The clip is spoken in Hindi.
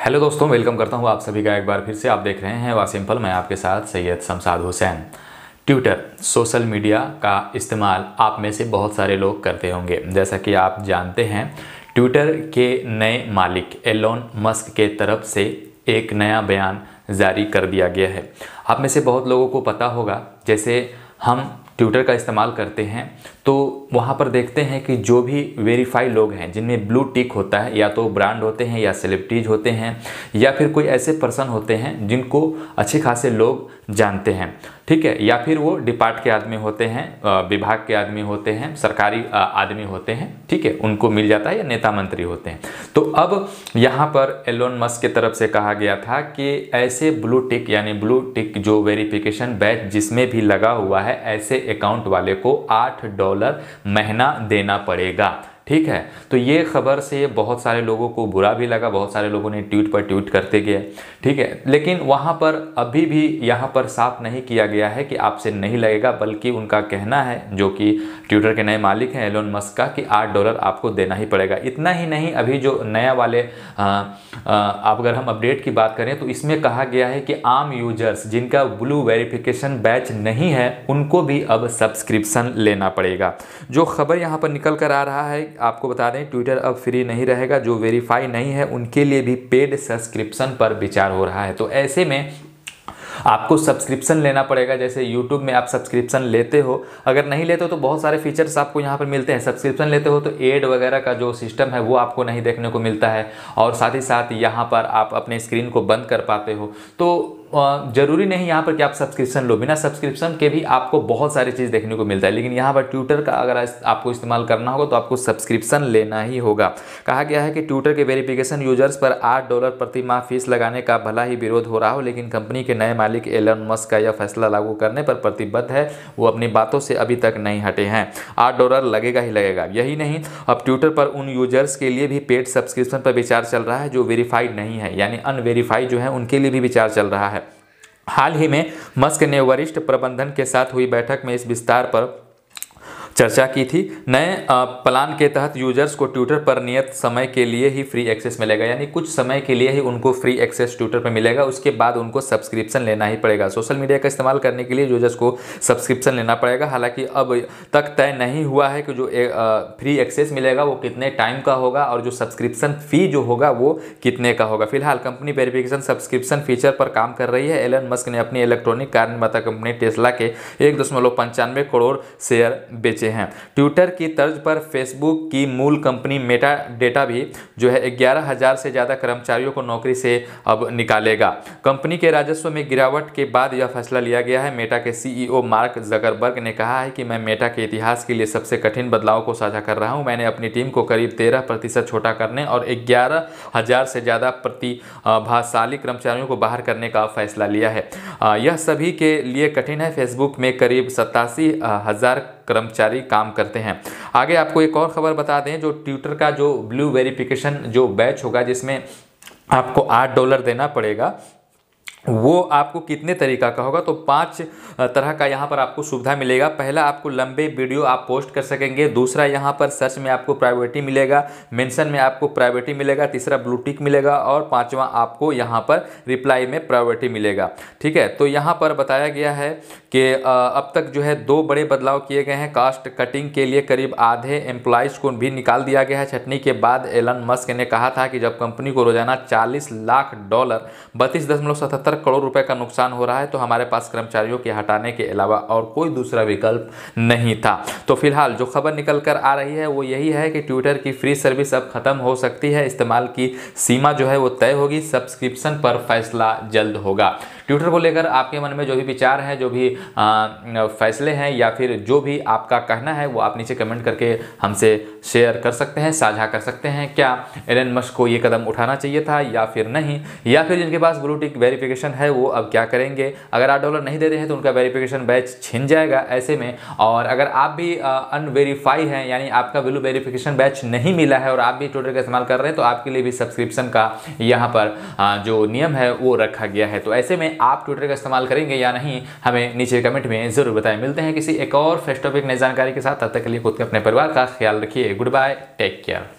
हेलो दोस्तों, वेलकम करता हूँ आप सभी का एक बार फिर से। आप देख रहे हैं वासिम्पल, मैं आपके साथ Syed Shamshad Hussain. Twitter social media का इस्तेमाल आप में से बहुत सारे लोग करते होंगे। जैसा कि आप जानते हैं, ट्विटर के नए मालिक एलोन मस्क के तरफ से एक नया बयान जारी कर दिया गया है। आप में से बहुत लोगों को पता होगा, जैसे हम ट्विटर का इस्तेमाल करते हैं तो वहाँ पर देखते हैं कि जो भी वेरीफाई लोग हैं, जिनमें ब्लू टिक होता है, या तो ब्रांड होते हैं या सेलिब्रिटीज होते हैं या फिर कोई ऐसे पर्सन होते हैं जिनको अच्छे खासे लोग जानते हैं, ठीक है, या फिर वो डिपार्ट के आदमी होते हैं, विभाग के आदमी होते हैं, सरकारी आदमी होते हैं, ठीक है, उनको मिल जाता है, या नेता मंत्री होते हैं। तो अब यहाँ पर एलोन मस्क की तरफ से कहा गया था कि ऐसे ब्लू टिक यानी ब्लू टिक जो वेरिफिकेशन बैच जिसमें भी लगा हुआ है, ऐसे अकाउंट वाले को $8 महीना देना पड़ेगा, ठीक है। तो ये खबर से बहुत सारे लोगों को बुरा भी लगा, बहुत सारे लोगों ने ट्वीट पर ट्वीट करते गए, ठीक है। लेकिन वहाँ पर अभी भी यहाँ पर साफ नहीं किया गया है कि आपसे नहीं लगेगा, बल्कि उनका कहना है, जो कि ट्विटर के नए मालिक हैं एलोन मस्क का, कि $8 आपको देना ही पड़ेगा। इतना ही नहीं, अभी जो नया वाले अगर हम अपडेट की बात करें तो इसमें कहा गया है कि आम यूजर्स जिनका ब्लू वेरिफिकेशन बैच नहीं है, उनको भी अब सब्सक्रिप्शन लेना पड़ेगा। जो खबर यहाँ पर निकल कर आ रहा है, आपको बता दें, ट्विटर अब फ्री नहीं रहेगा। जो वेरीफाई नहीं है उनके लिए भी पेड सब्सक्रिप्शन पर विचार हो रहा है। तो ऐसे में आपको सब्सक्रिप्शन लेना पड़ेगा। जैसे यूट्यूब में आप सब्सक्रिप्शन लेते हो, अगर नहीं लेते हो तो बहुत सारे फीचर्स आपको यहाँ पर मिलते हैं। सब्सक्रिप्शन लेते हो तो एड वगैरह का जो सिस्टम है वो आपको नहीं देखने को मिलता है, और साथ ही साथ यहाँ पर आप अपने स्क्रीन को बंद कर पाते हो। तो जरूरी नहीं यहाँ पर कि आप सब्सक्रिप्शन लो, बिना सब्सक्रिप्शन के भी आपको बहुत सारी चीज़ देखने को मिलता है। लेकिन यहाँ पर ट्विटर का अगर आपको इस्तेमाल करना होगा तो आपको सब्सक्रिप्शन लेना ही होगा। कहा गया है कि ट्विटर के वेरिफिकेशन यूजर्स पर $8 प्रति माह फीस लगाने का भला ही विरोध हो रहा हो, लेकिन कंपनी के नए मालिक एलोन मस्क का यह फैसला लागू करने पर प्रतिबद्ध है। वो अपनी बातों से अभी तक नहीं हटे हैं। $8 लगेगा ही लगेगा। यही नहीं, अब ट्विटर पर उन यूजर्स के लिए भी पेड सब्सक्रिप्शन पर विचार चल रहा है जो वेरीफाइड नहीं है, यानी अनवेरीफाइड जो है उनके लिए भी विचार चल रहा है। हाल ही में मस्क ने वरिष्ठ प्रबंधन के साथ हुई बैठक में इस विस्तार पर चर्चा की थी। नए प्लान के तहत यूजर्स को ट्विटर पर नियत समय के लिए ही फ्री एक्सेस मिलेगा, यानी कुछ समय के लिए ही उनको फ्री एक्सेस ट्विटर पर मिलेगा। उसके बाद उनको सब्सक्रिप्शन लेना ही पड़ेगा। सोशल मीडिया का इस्तेमाल करने के लिए यूजर्स को सब्सक्रिप्शन लेना पड़ेगा। हालांकि अब तक तय नहीं हुआ है कि जो फ्री एक्सेस मिलेगा वो कितने टाइम का होगा, और जो सब्सक्रिप्शन फ़ी जो होगा वो कितने का होगा। फिलहाल कंपनी वेरिफिकेशन सब्सक्रिप्शन फीचर पर काम कर रही है। एलन मस्क ने अपनी इलेक्ट्रॉनिक कार निर्माता कंपनी टेस्ला के 1.95 करोड़ शेयर बेचे हैं। ट्विटर की तर्ज पर फेसबुक की मूल कंपनी मेटा डेटा भी जो है 11,000 से ज़्यादा कर्मचारियों को नौकरी से अब निकालेगा। कंपनी के राजस्व में गिरावट के बाद यह फैसला लिया गया है। मेटा के सीईओ मार्क जकरबर्ग ने कहा है कि मैं मेटा के इतिहास के लिए सबसे कठिन बदलाव को साझा कर रहा हूं। मैंने अपनी टीम को करीब 13% छोटा करने और 11,000 से ज़्यादा प्रतिभाशाली कर्मचारियों को बाहर करने का फैसला लिया है। यह सभी के लिए कठिन है। फेसबुक में करीब 87,000 कर्मचारी काम करते हैं। आगे आपको एक और खबर बता दें, जो ट्विटर का जो ब्लू वेरिफिकेशन जो बैच होगा, जिसमें आपको $8 देना पड़ेगा, वो आपको कितने तरीका का होगा। तो 5 तरह का यहाँ पर आपको सुविधा मिलेगा। पहला, आपको लंबे वीडियो आप पोस्ट कर सकेंगे। दूसरा, यहाँ पर सर्च में आपको प्राइवेटी मिलेगा। मेंशन में आपको प्राइवेटी मिलेगा। तीसरा, ब्लू टिक मिलेगा। और पांचवा, आपको यहाँ पर रिप्लाई में प्राइवेटी मिलेगा, ठीक है। तो यहाँ पर बताया गया है कि अब तक जो है 2 बड़े बदलाव किए गए हैं। कास्ट कटिंग के लिए करीब आधे एम्प्लॉइज़ को भी निकाल दिया गया है। छटनी के बाद एलन मस्क ने कहा था कि जब कंपनी को रोजाना $40 लाख 32.77 करोड़ रुपए का नुकसान हो रहा है, तो हमारे पास कर्मचारियों के हटाने के अलावा और कोई दूसरा विकल्प नहीं था। तो फिलहाल जो खबर निकल कर आ रही है वो यही है कि ट्विटर की फ्री सर्विस अब खत्म हो सकती है। इस्तेमाल की सीमा जो है वो तय होगी। सब्सक्रिप्शन पर फैसला जल्द होगा। ट्विटर को लेकर आपके मन में जो भी विचार हैं, जो भी फैसले हैं, या फिर जो भी आपका कहना है, वो आप नीचे कमेंट करके हमसे शेयर कर सकते हैं, साझा कर सकते हैं। क्या एलन मस्क को ये कदम उठाना चाहिए था या फिर नहीं, या फिर जिनके पास ब्लू टिक वेरिफिकेशन है वो अब क्या करेंगे। अगर $8 नहीं देते हैं तो उनका वेरिफिकेशन बैच छिन जाएगा ऐसे में। और अगर आप भी अनवेरीफाई हैं, यानी आपका ब्लू वेरिफिकेशन बैच नहीं मिला है और आप भी ट्विटर का इस्तेमाल कर रहे हैं, तो आपके लिए भी सब्सक्रिप्शन का यहाँ पर जो नियम है वो रखा गया है। तो ऐसे में आप ट्विटर का इस्तेमाल करेंगे या नहीं, हमें नीचे कमेंट में जरूर बताएं। मिलते हैं किसी एक और फ्रेश टॉपिक नई जानकारी के साथ। तब तक के लिए खुद के अपने परिवार का ख्याल रखिए। Goodbye, take care.